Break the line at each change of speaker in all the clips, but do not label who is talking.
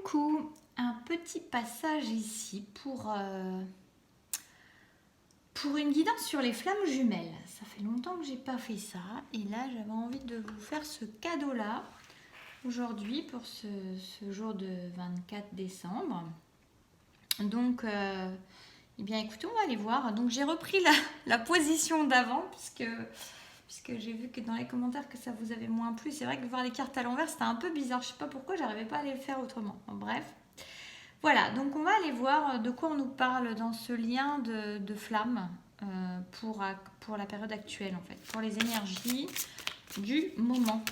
Coucou, un petit passage ici pour une guidance sur les flammes jumelles. Ça fait longtemps que j'ai pas fait ça et là j'avais envie de vous faire ce cadeau-là aujourd'hui pour ce jour de 24 décembre. Donc, eh bien écoutez, on va aller voir. Donc j'ai repris la position d'avant puisque j'ai vu que dans les commentaires que ça vous avait moins plu. C'est vrai que voir les cartes à l'envers c'était un peu bizarre. Je sais pas pourquoi, j'arrivais pas à les faire autrement. Bon, bref. Voilà, donc on va aller voir de quoi on nous parle dans ce lien de flamme pour la période actuelle en fait, pour les énergies du moment.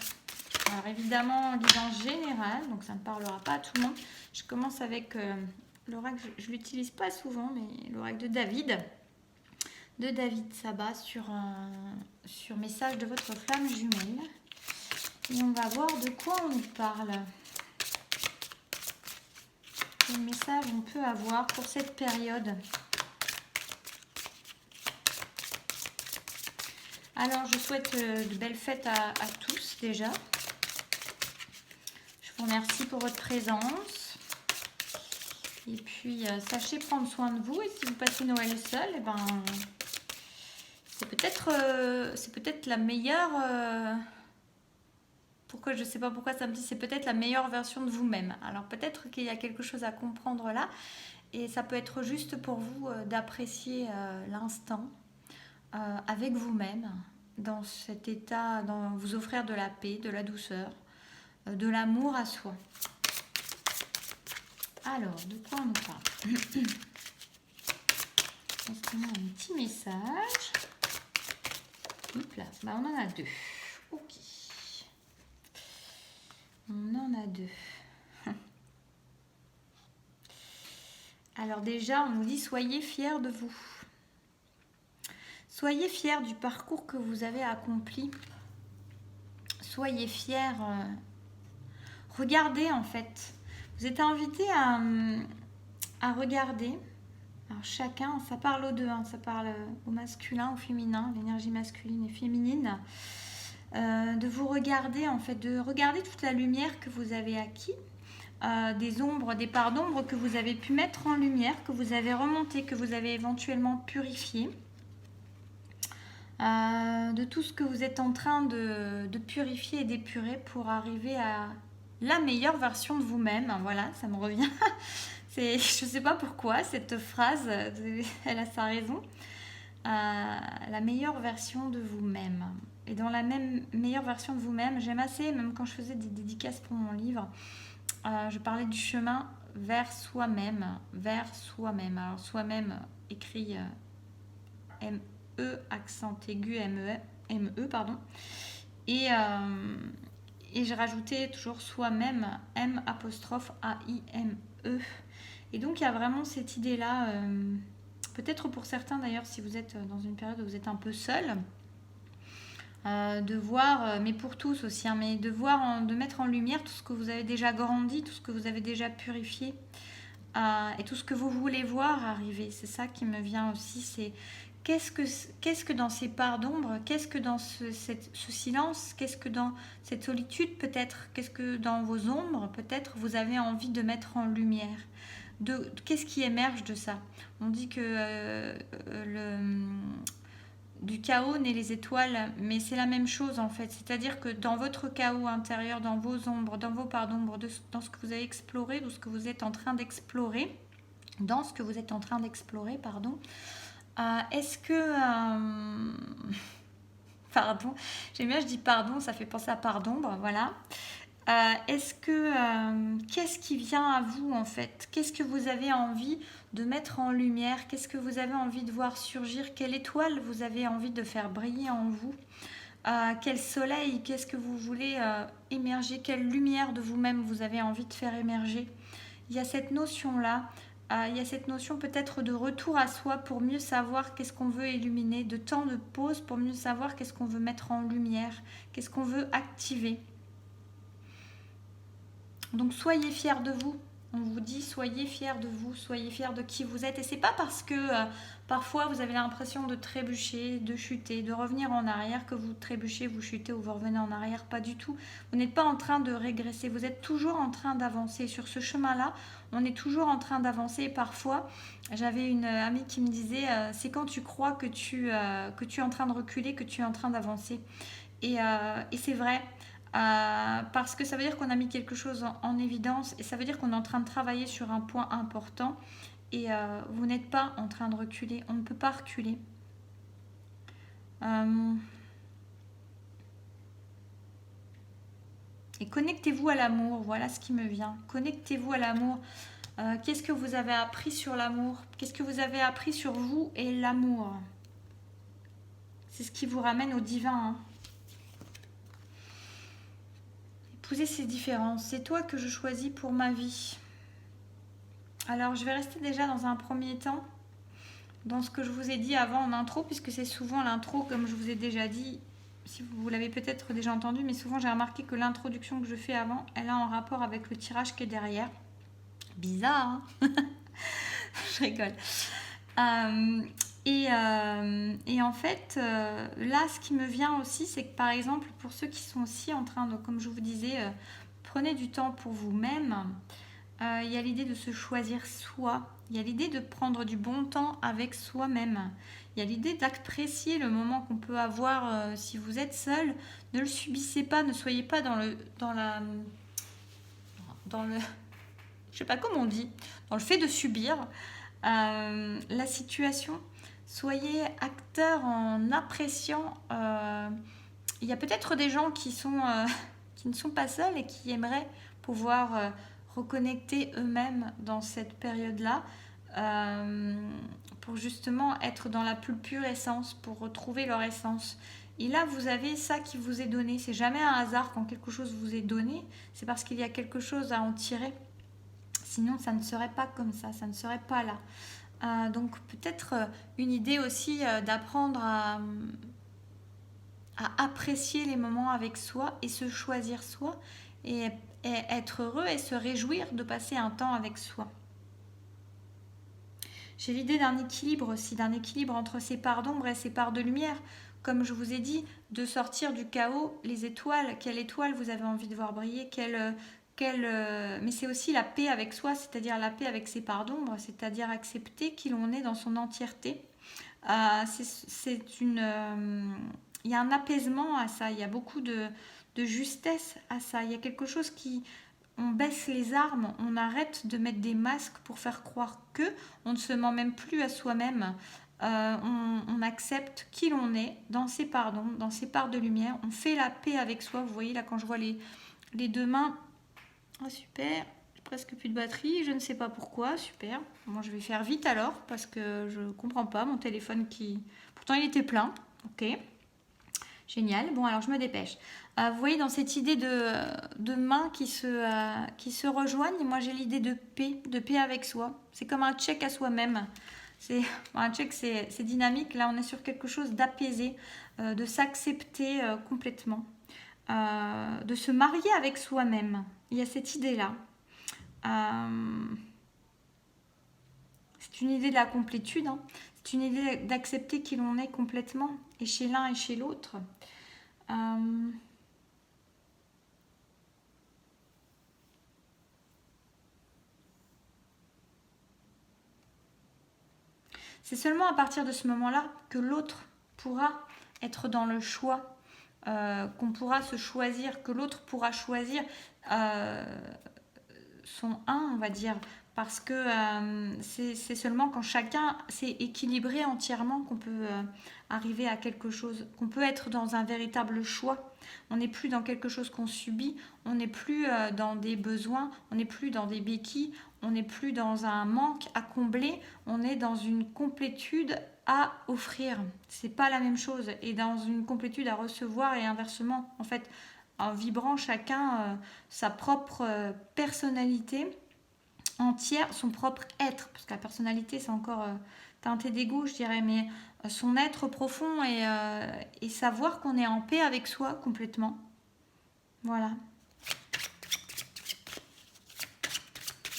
Alors évidemment, guidance générale, donc ça ne parlera pas à tout le monde. Je commence avec l'oracle, je ne l'utilise pas souvent, mais l'oracle de David Sabat sur message de votre flamme jumelle. Et on va voir de quoi on nous parle. Quel message on peut avoir pour cette période. Alors, je souhaite de belles fêtes à tous déjà. Je vous remercie pour votre présence. Et puis, sachez prendre soin de vous. Et si vous passez Noël seul, eh ben, c'est peut-être la meilleure... pourquoi, je ne sais pas pourquoi ça me dit, c'est peut-être la meilleure version de vous-même. Alors peut-être qu'il y a quelque chose à comprendre là. Et ça peut être juste pour vous d'apprécier l'instant avec vous-même, dans cet état, vous offrir de la paix, de la douceur, de l'amour à soi. Alors, de quoi on nous parle? Est-ce qu'on a un petit message? Hop là, bah, on en a deux. Ok. On en a deux. Alors déjà, on nous dit soyez fiers de vous. Soyez fiers du parcours que vous avez accompli. Soyez fiers. Regardez en fait. Vous êtes invités à regarder. Alors chacun, ça parle aux deux. Hein, ça parle au masculin, au féminin, l'énergie masculine et féminine. De vous regarder en fait, de regarder toute la lumière que vous avez acquis. Des ombres, des parts d'ombre que vous avez pu mettre en lumière, que vous avez remonté, que vous avez éventuellement purifié. De tout ce que vous êtes en train de purifier et d'épurer pour arriver à la meilleure version de vous-même. Voilà, ça me revient. Je ne sais pas pourquoi, cette phrase, elle a sa raison. La meilleure version de vous-même. Et dans la même meilleure version de vous-même, j'aime assez, même quand je faisais des dédicaces pour mon livre, je parlais du chemin vers soi-même. Vers soi-même. Alors soi-même écrit M-E, accent aigu, M-E, pardon. Et je rajoutais toujours soi-même, M apostrophe A-I-M-E. Et donc il y a vraiment cette idée-là, peut-être pour certains d'ailleurs, si vous êtes dans une période où vous êtes un peu seul, de voir, mais pour tous aussi, hein, mais de voir, de mettre en lumière tout ce que vous avez déjà grandi, tout ce que vous avez déjà purifié, et tout ce que vous voulez voir arriver. C'est ça qui me vient aussi, c'est qu'est-ce que dans ces parts d'ombre, qu'est-ce que dans ce silence, qu'est-ce que dans cette solitude peut-être, qu'est-ce que dans vos ombres peut-être vous avez envie de mettre en lumière. Qu'est-ce qui émerge de ça? On dit que du chaos naît les étoiles, mais c'est la même chose en fait. C'est-à-dire que dans votre chaos intérieur, dans vos ombres, dans vos parts d'ombre, dans ce que vous avez exploré, dans ce que vous êtes en train d'explorer, est-ce que... pardon, j'aime bien, je dis pardon, ça fait penser à part d'ombre, voilà. Qu'est-ce qui vient à vous en fait? Qu'est-ce que vous avez envie de mettre en lumière? Qu'est-ce que vous avez envie de voir surgir? Quelle étoile vous avez envie de faire briller en vous? Quel soleil? Qu'est-ce que vous voulez émerger? Quelle lumière de vous-même vous avez envie de faire émerger? Il y a cette notion-là. Il y a cette notion peut-être de retour à soi pour mieux savoir qu'est-ce qu'on veut illuminer, de temps de pause pour mieux savoir qu'est-ce qu'on veut mettre en lumière, qu'est-ce qu'on veut activer. Donc soyez fiers de vous, On vous dit soyez fiers de vous, soyez fiers de qui vous êtes. Et c'est pas parce que parfois vous avez l'impression de trébucher, de chuter, de revenir en arrière que vous trébuchez, vous chutez ou vous revenez en arrière. Pas du tout. Vous n'êtes pas en train de régresser. Vous êtes toujours en train d'avancer. Sur ce chemin-là, on est toujours en train d'avancer. Et parfois, j'avais une amie qui me disait c'est quand tu crois que tu es en train de reculer que tu es en train d'avancer. Et c'est vrai. Parce que ça veut dire qu'on a mis quelque chose en évidence et ça veut dire qu'on est en train de travailler sur un point important et vous n'êtes pas en train de reculer, on ne peut pas reculer. Et connectez-vous à l'amour, voilà ce qui me vient. Connectez-vous à l'amour. Qu'est-ce que vous avez appris sur l'amour? Qu'est-ce que vous avez appris sur vous et l'amour? C'est ce qui vous ramène au divin, hein. Épouser ces différences. C'est toi que je choisis pour ma vie. Alors, je vais rester déjà dans un premier temps dans ce que je vous ai dit avant en intro, puisque c'est souvent l'intro, comme je vous ai déjà dit, si vous l'avez peut-être déjà entendu, mais souvent j'ai remarqué que l'introduction que je fais avant, elle a un rapport avec le tirage qui est derrière. Bizarre, hein? Je rigole. Et en fait, là, ce qui me vient aussi, c'est que par exemple, pour ceux qui sont aussi en train de, comme je vous disais, prenez du temps pour vous-même. Il y a l'idée de se choisir soi. Il y a l'idée de prendre du bon temps avec soi-même. Il y a l'idée d'apprécier le moment qu'on peut avoir si vous êtes seul. Ne le subissez pas, ne soyez pas dans le, je sais pas comment on dit, dans le fait de subir la situation. Soyez acteur en appréciant. Il y a peut-être des gens qui ne sont pas seuls et qui aimeraient pouvoir reconnecter eux-mêmes dans cette période-là pour justement être dans la plus pure essence, pour retrouver leur essence. Et là, vous avez ça qui vous est donné. C'est jamais un hasard quand quelque chose vous est donné. C'est parce qu'il y a quelque chose à en tirer. Sinon, ça ne serait pas comme ça ne serait pas là. Donc peut-être une idée aussi d'apprendre à apprécier les moments avec soi et se choisir soi et être heureux et se réjouir de passer un temps avec soi. J'ai l'idée d'un équilibre aussi, d'un équilibre entre ces parts d'ombre et ces parts de lumière. Comme je vous ai dit, de sortir du chaos, les étoiles, quelle étoile vous avez envie de voir briller, mais c'est aussi la paix avec soi, c'est-à-dire la paix avec ses parts d'ombre, c'est-à-dire accepter qui l'on est dans son entièreté. Il y a un apaisement à ça, il y a beaucoup de justesse à ça. Il y a quelque chose qui... On baisse les armes, on arrête de mettre des masques pour faire croire que on ne se ment même plus à soi-même. On accepte qui l'on est dans ses parts d'ombre, dans ses parts de lumière. On fait la paix avec soi. Vous voyez là quand je vois les deux mains... Oh super, j'ai presque plus de batterie, je ne sais pas pourquoi, super. Bon, je vais faire vite alors, parce que je ne comprends pas, mon téléphone qui... Pourtant il était plein, ok. Génial, bon alors je me dépêche. Vous voyez dans cette idée de mains qui se rejoignent, moi j'ai l'idée de paix avec soi. C'est comme un check à soi-même. Un check c'est dynamique, là on est sur quelque chose d'apaisé, de s'accepter complètement. De se marier avec soi-même. Il y a cette idée-là. C'est une idée de la complétude. Hein. C'est une idée d'accepter qui l'on est complètement, et chez l'un et chez l'autre. C'est seulement à partir de ce moment-là que l'autre pourra être dans le choix, qu'on pourra se choisir, que l'autre pourra choisir son on va dire, parce que c'est seulement quand chacun s'est équilibré entièrement qu'on peut arriver à quelque chose, qu'on peut être dans un véritable choix. On n'est plus dans quelque chose qu'on subit, on n'est plus dans des besoins, on n'est plus dans des béquilles, on n'est plus dans un manque à combler, on est dans une complétude à offrir. C'est pas la même chose, et dans une complétude à recevoir et inversement, en fait, en vibrant chacun sa propre personnalité entière, son propre être, parce que la personnalité c'est encore teinté d'ego je dirais, mais son être profond et savoir qu'on est en paix avec soi complètement. Voilà.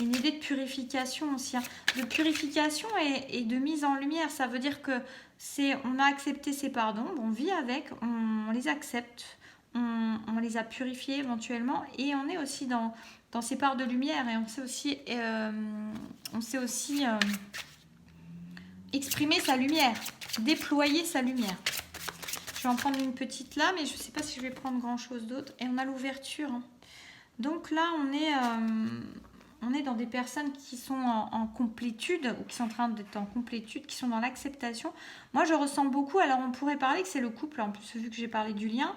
une idée de purification aussi, hein. De purification et de mise en lumière. Ça veut dire que on a accepté ces pardons, on vit avec, on les accepte, on les a purifiés éventuellement, et on est aussi dans ces parts de lumière, et on sait aussi exprimer sa lumière, déployer sa lumière. Je vais en prendre une petite là, mais je ne sais pas si je vais prendre grand chose d'autre. Et on a l'ouverture, hein. Donc là, on est dans des personnes qui sont en complétude, ou qui sont en train d'être en complétude, qui sont dans l'acceptation. Moi, je ressens beaucoup, alors on pourrait parler que c'est le couple, en plus, vu que j'ai parlé du lien,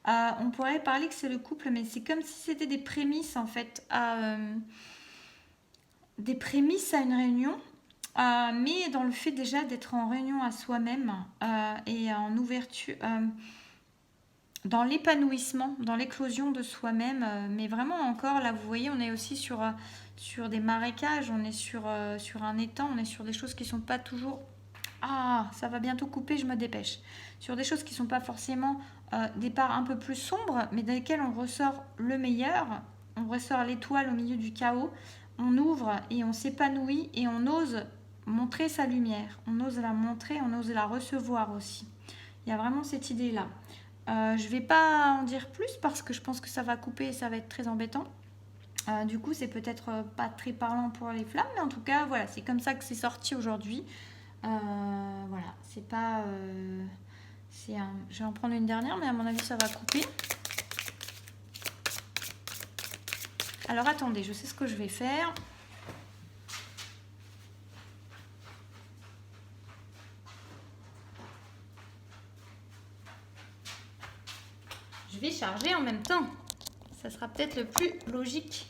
on pourrait parler que c'est le couple, mais c'est comme si c'était des prémices, en fait, des prémices à une réunion, mais dans le fait déjà d'être en réunion à soi-même, et en ouverture, dans l'épanouissement, dans l'éclosion de soi-même, mais vraiment encore, là, vous voyez, on est aussi sur des marécages, on est sur un étang, on est sur des choses qui ne sont pas toujours... Ah, ça va bientôt couper, je me dépêche. Sur des choses qui ne sont pas forcément des parts un peu plus sombres, mais dans lesquelles on ressort le meilleur, on ressort l'étoile au milieu du chaos, on ouvre et on s'épanouit et on ose montrer sa lumière, on ose la montrer, on ose la recevoir aussi. Il y a vraiment cette idée-là. Je ne vais pas en dire plus parce que je pense que ça va couper et ça va être très embêtant. Du coup, c'est peut-être pas très parlant pour les flammes, mais en tout cas, voilà, c'est comme ça que c'est sorti aujourd'hui. Voilà, c'est pas... je vais en prendre une dernière, mais à mon avis, ça va couper. Alors, attendez, je sais ce que je vais faire. Je vais charger en même temps. Ça sera peut-être le plus logique.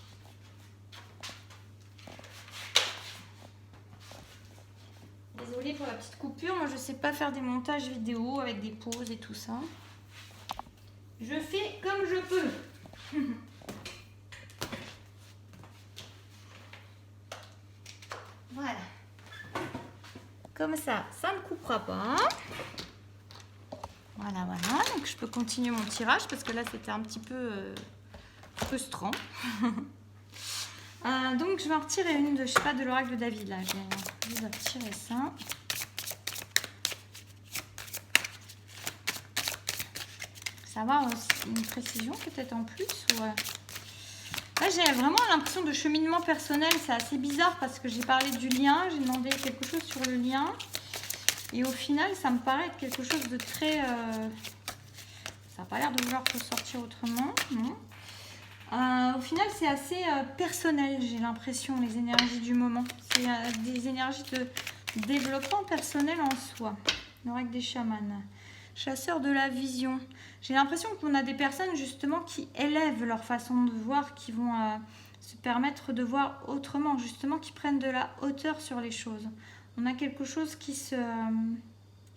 Désolée pour la petite coupure. Moi, je ne sais pas faire des montages vidéo avec des pauses et tout ça. Je fais comme je peux. Voilà. Comme ça ne coupera pas. Voilà, voilà. Donc, je peux continuer mon tirage parce que là, c'était un petit peu frustrant. Donc, je vais en retirer une de, je sais pas, de l'oracle de David. Là, je vais retirer ça. Ça va avoir une précision peut-être en plus ou Là, j'ai vraiment l'impression de cheminement personnel. C'est assez bizarre parce que j'ai parlé du lien. J'ai demandé quelque chose sur le lien. Et au final, ça me paraît être quelque chose de très... Ça n'a pas l'air de vouloir ressortir autrement. Non. Au final, c'est assez personnel, j'ai l'impression, les énergies du moment. C'est des énergies de développement personnel en soi. L'oracle des chamans. Chasseur de la vision. J'ai l'impression qu'on a des personnes justement qui élèvent leur façon de voir, qui vont se permettre de voir autrement, justement, qui prennent de la hauteur sur les choses. On a quelque chose qui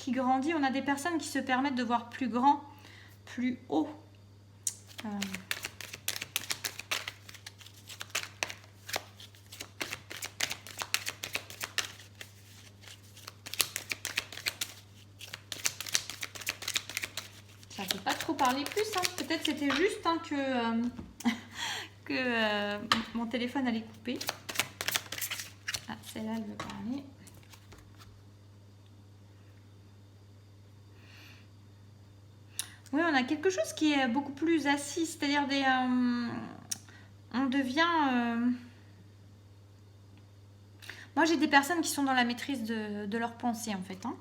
grandit. On a des personnes qui se permettent de voir plus grand, plus haut. Ça ne peut pas trop parler plus. Hein. Peut-être c'était juste que mon téléphone allait couper. Ah, celle-là, elle veut parler. Oui, on a quelque chose qui est beaucoup plus assis, c'est-à-dire on devient... Moi, j'ai des personnes qui sont dans la maîtrise de leurs pensées, en fait. Hein.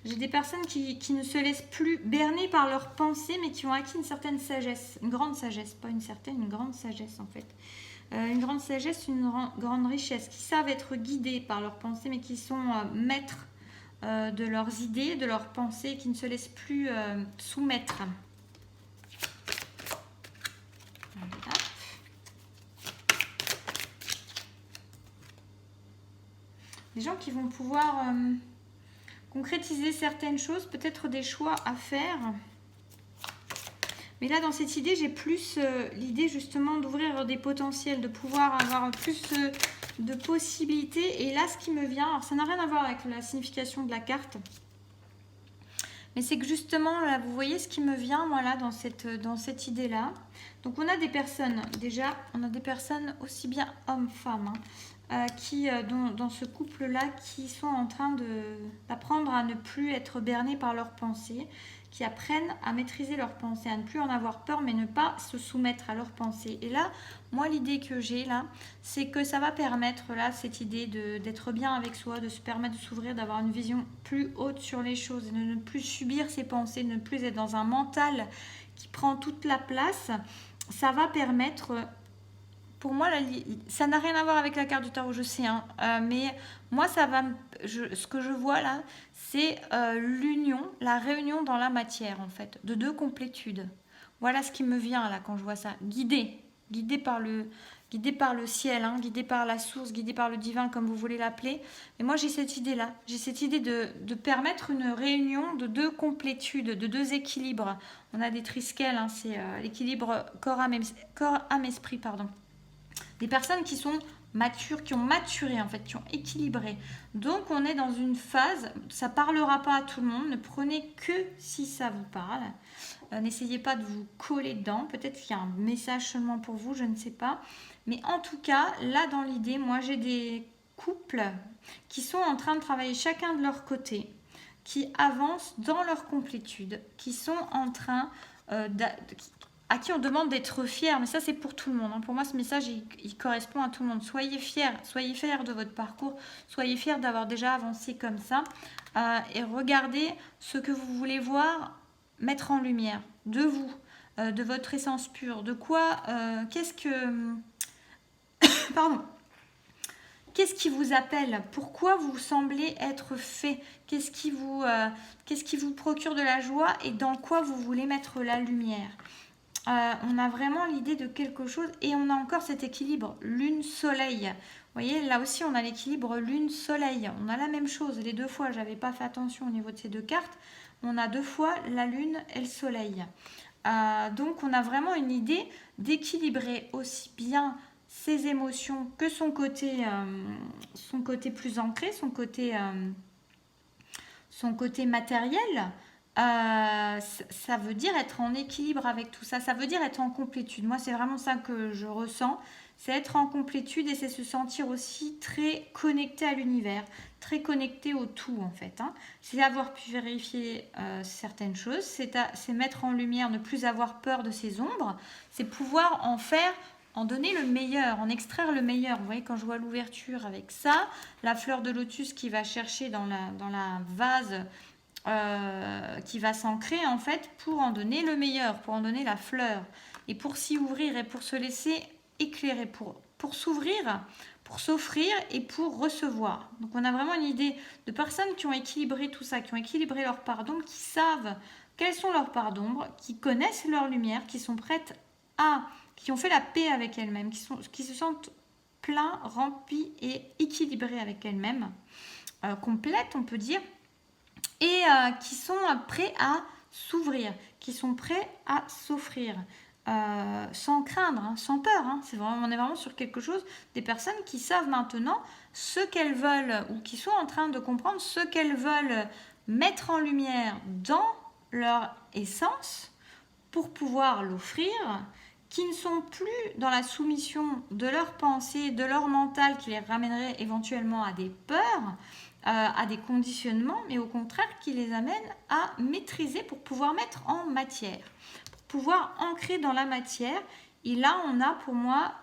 J'ai des personnes qui ne se laissent plus berner par leurs pensées, mais qui ont acquis une certaine sagesse, une grande sagesse, pas une certaine, une grande sagesse, en fait. Une grande sagesse, une grande richesse, qui savent être guidés par leurs pensées, mais qui sont maîtres de leurs idées, de leurs pensées, qui ne se laissent plus soumettre. Des gens qui vont pouvoir concrétiser certaines choses, peut-être des choix à faire. Mais là, dans cette idée, j'ai plus l'idée justement d'ouvrir des potentiels, de pouvoir avoir plus de possibilités. Et là, ce qui me vient, alors ça n'a rien à voir avec la signification de la carte, Mais c'est que justement, là, vous voyez ce qui me vient, moi, là, dans cette idée-là. Donc, on a des personnes, déjà, on a des personnes aussi bien hommes-femmes, qui, dans ce couple-là, qui sont en train d'apprendre à ne plus être bernés par leurs pensées, qui apprennent à maîtriser leurs pensées, à ne plus en avoir peur, mais ne pas se soumettre à leurs pensées. Et là, moi, l'idée que j'ai là, c'est que ça va permettre, là, cette idée d'être bien avec soi, de se permettre de s'ouvrir, d'avoir une vision plus haute sur les choses, de ne plus subir ses pensées, de ne plus être dans un mental qui prend toute la place. Ça va permettre... Pour moi, ça n'a rien à voir avec la carte du tarot, je sais, hein, mais moi, ce que je vois là, c'est l'union, la réunion dans la matière, en fait, de deux complétudes. Voilà ce qui me vient là quand je vois ça. Guidé par le ciel, hein, guidé par la source, guidé par le divin, comme vous voulez l'appeler. Et moi, j'ai cette idée-là. J'ai cette idée de permettre une réunion de deux complétudes, de deux équilibres. On a des trisquelles, hein, c'est l'équilibre corps-âme-esprit, pardon. Des personnes qui sont matures, qui ont maturé en fait, qui ont équilibré. Donc on est dans une phase, ça parlera pas à tout le monde, ne prenez que si ça vous parle. N'essayez pas de vous coller dedans, peut-être qu'il y a un message seulement pour vous, je ne sais pas. Mais en tout cas, là dans l'idée, moi j'ai des couples qui sont en train de travailler chacun de leur côté, qui avancent dans leur complétude, qui sont en train à qui on demande d'être fier, mais ça c'est pour tout le monde. Hein. Pour moi ce message il correspond à tout le monde. Soyez fiers de votre parcours, soyez fiers d'avoir déjà avancé comme ça et regardez ce que vous voulez voir mettre en lumière de vous, de votre essence pure, de quoi, pardon. Qu'est-ce qui vous appelle? Pourquoi vous semblez être fait? Qu'est-ce qui vous procure de la joie et dans quoi vous voulez mettre la lumière? On a vraiment l'idée de quelque chose et on a encore cet équilibre lune-soleil. Vous voyez, là aussi on a l'équilibre lune-soleil. On a la même chose les deux fois. J'avais pas fait attention au niveau de ces deux cartes. On a deux fois la lune et le soleil. Donc on a vraiment une idée d'équilibrer aussi bien ses émotions que son côté plus ancré, son côté matériel. Ça veut dire être en équilibre avec tout ça, ça veut dire être en complétude. Moi c'est vraiment ça que je ressens, c'est être en complétude et c'est se sentir aussi très connecté à l'univers, très connecté au tout en fait, hein. C'est avoir pu vérifier certaines choses, c'est mettre en lumière, ne plus avoir peur de ses ombres, c'est pouvoir en donner le meilleur, en extraire le meilleur. Vous voyez, quand je vois l'ouverture avec ça, la fleur de lotus qui va chercher dans la vase, qui va s'ancrer en fait pour en donner le meilleur, pour en donner la fleur et pour s'y ouvrir et pour se laisser éclairer, pour s'ouvrir, pour s'offrir et pour recevoir. Donc on a vraiment une idée de personnes qui ont équilibré tout ça, qui ont équilibré leur part d'ombre, qui savent quelles sont leurs parts d'ombre, qui connaissent leur lumière, qui sont prêtes qui ont fait la paix avec elles-mêmes, qui se sentent pleins, remplis et équilibrés avec elles-mêmes, complètes on peut dire, et qui sont prêts à s'ouvrir, qui sont prêts à s'offrir, sans craindre, hein, sans peur. Hein. On est vraiment sur quelque chose, des personnes qui savent maintenant ce qu'elles veulent, ou qui sont en train de comprendre ce qu'elles veulent mettre en lumière dans leur essence pour pouvoir l'offrir, qui ne sont plus dans la soumission de leurs pensées, de leur mental qui les ramènerait éventuellement à des peurs, à des conditionnements, mais au contraire qui les amène à maîtriser pour pouvoir mettre en matière, pour pouvoir ancrer dans la matière. Et là, on a pour moi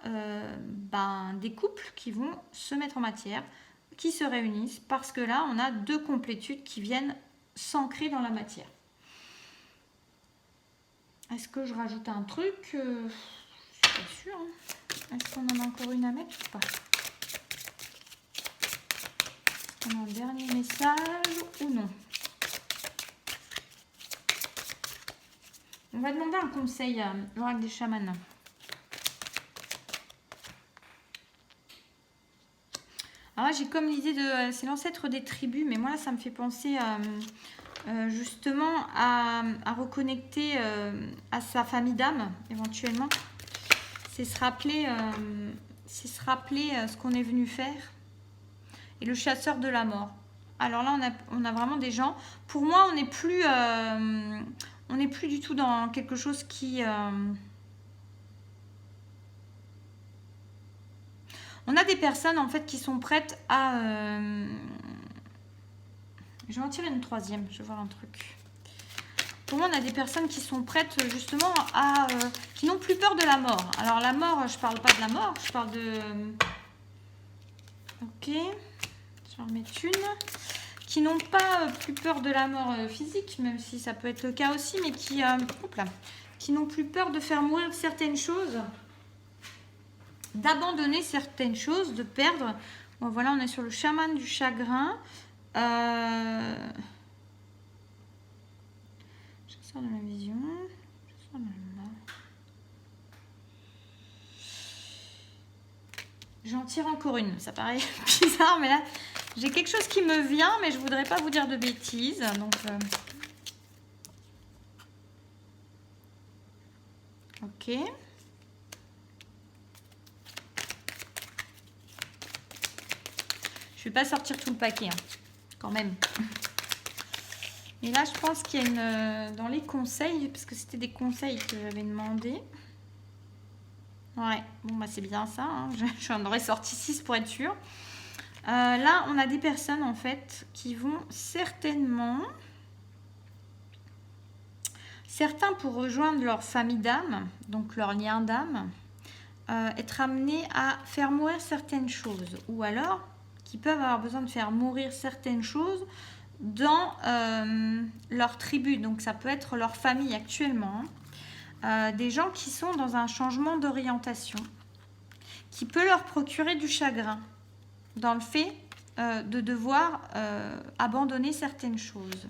des couples qui vont se mettre en matière, qui se réunissent, parce que là, on a deux complétudes qui viennent s'ancrer dans la matière. Est-ce que je rajoute un truc? Je ne suis pas sûre. Hein. Est-ce qu'on en a encore une à mettre ou pas? On a un dernier message ou non? On va demander un conseil à l'oracle des chamans. Alors là, j'ai comme l'idée de... C'est l'ancêtre des tribus, mais moi, là, ça me fait penser justement à reconnecter à sa famille d'âme, éventuellement. C'est se rappeler ce qu'on est venu faire. Et le chasseur de la mort. Alors là, on a vraiment des gens... Pour moi, on n'est plus du tout dans quelque chose qui... On a des personnes, en fait, qui sont prêtes à... Je vais en tirer une troisième, je vais voir un truc. Pour moi, on a des personnes qui sont prêtes, justement, à... qui n'ont plus peur de la mort. Alors, la mort, je parle pas de la mort, je parle de... Ok, je vais en remettre une. Qui n'ont pas plus peur de la mort physique, même si ça peut être le cas aussi, mais qui n'ont plus peur de faire mourir certaines choses, d'abandonner certaines choses, de perdre. Bon, voilà, on est sur le chaman du chagrin. Je sors de la vision. Je sors de la... J'en tire encore une. Ça paraît bizarre, mais là, j'ai quelque chose qui me vient, mais je ne voudrais pas vous dire de bêtises. Donc, ok. Je ne vais pas sortir tout le paquet, hein, quand même. Et là, je pense qu'il y a une... Dans les conseils, parce que c'était des conseils que j'avais demandé. Ouais, bon, bah c'est bien ça. Hein. J'en aurais sorti 6 pour être sûre. Là, on a des personnes, en fait, qui vont certainement... Certains, pour rejoindre leur famille d'âme, donc leur lien d'âme, être amenés à faire mourir certaines choses. Ou alors, qui peuvent avoir besoin de faire mourir certaines choses dans leur tribu. Donc, ça peut être leur famille actuellement. Des gens qui sont dans un changement d'orientation, qui peut leur procurer du chagrin, dans le fait de devoir abandonner certaines choses.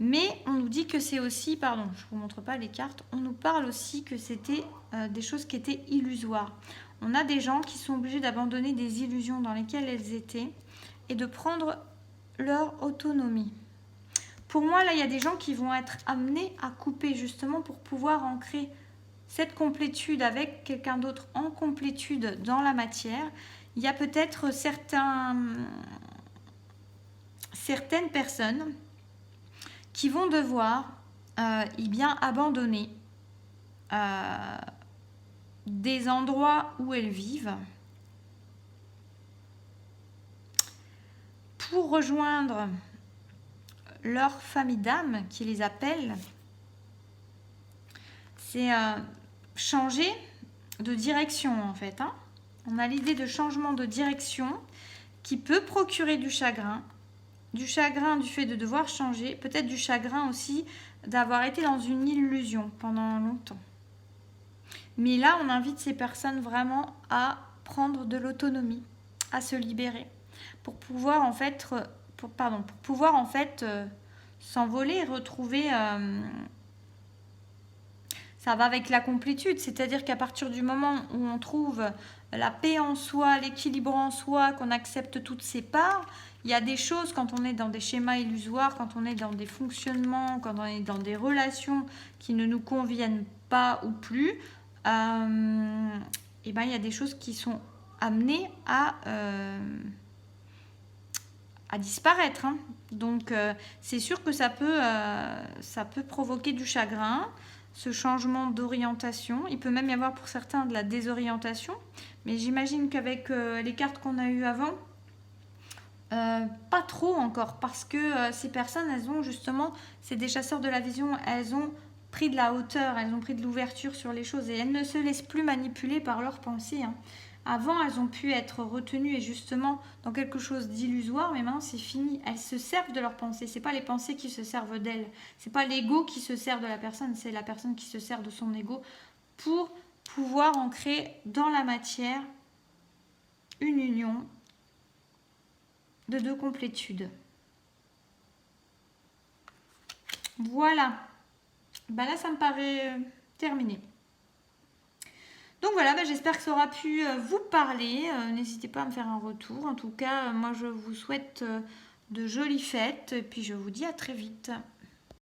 Mais on nous dit que c'est aussi, pardon, je ne vous montre pas les cartes, on nous parle aussi que c'était des choses qui étaient illusoires. On a des gens qui sont obligés d'abandonner des illusions dans lesquelles elles étaient et de prendre leur autonomie. Pour moi, là, il y a des gens qui vont être amenés à couper justement pour pouvoir ancrer cette complétude avec quelqu'un d'autre en complétude dans la matière. Il y a peut-être certaines personnes qui vont devoir bien abandonner des endroits où elles vivent pour rejoindre leur famille d'âme qui les appelle. C'est changer de direction en fait. Hein. On a l'idée de changement de direction qui peut procurer du chagrin du fait de devoir changer, peut-être du chagrin aussi d'avoir été dans une illusion pendant longtemps. Mais là, on invite ces personnes vraiment à prendre de l'autonomie, à se libérer, pour pouvoir en fait, s'envoler, retrouver... ça va avec la complétude, c'est-à-dire qu'à partir du moment où on trouve la paix en soi, l'équilibre en soi, qu'on accepte toutes ses parts, il y a des choses, quand on est dans des schémas illusoires, quand on est dans des fonctionnements, quand on est dans des relations qui ne nous conviennent pas ou plus, il y a des choses qui sont amenées à disparaître. Hein. Donc, c'est sûr que ça peut provoquer du chagrin, ce changement d'orientation. Il peut même y avoir pour certains de la désorientation. Mais j'imagine qu'avec les cartes qu'on a eues avant, pas trop encore. Parce que ces personnes, elles ont justement, c'est des chasseurs de la vision, elles ont pris de la hauteur, elles ont pris de l'ouverture sur les choses. Et elles ne se laissent plus manipuler par leurs pensées. Hein. Avant, elles ont pu être retenues et justement dans quelque chose d'illusoire, mais maintenant c'est fini. Elles se servent de leurs pensées. C'est pas les pensées qui se servent d'elles. C'est pas l'ego qui se sert de la personne, c'est la personne qui se sert de son ego pour pouvoir ancrer dans la matière une union de deux complétudes. Voilà. Ben là, ça me paraît terminé. Donc voilà, j'espère que ça aura pu vous parler. N'hésitez pas à me faire un retour. En tout cas, moi, je vous souhaite de jolies fêtes. Et puis, je vous dis à très vite.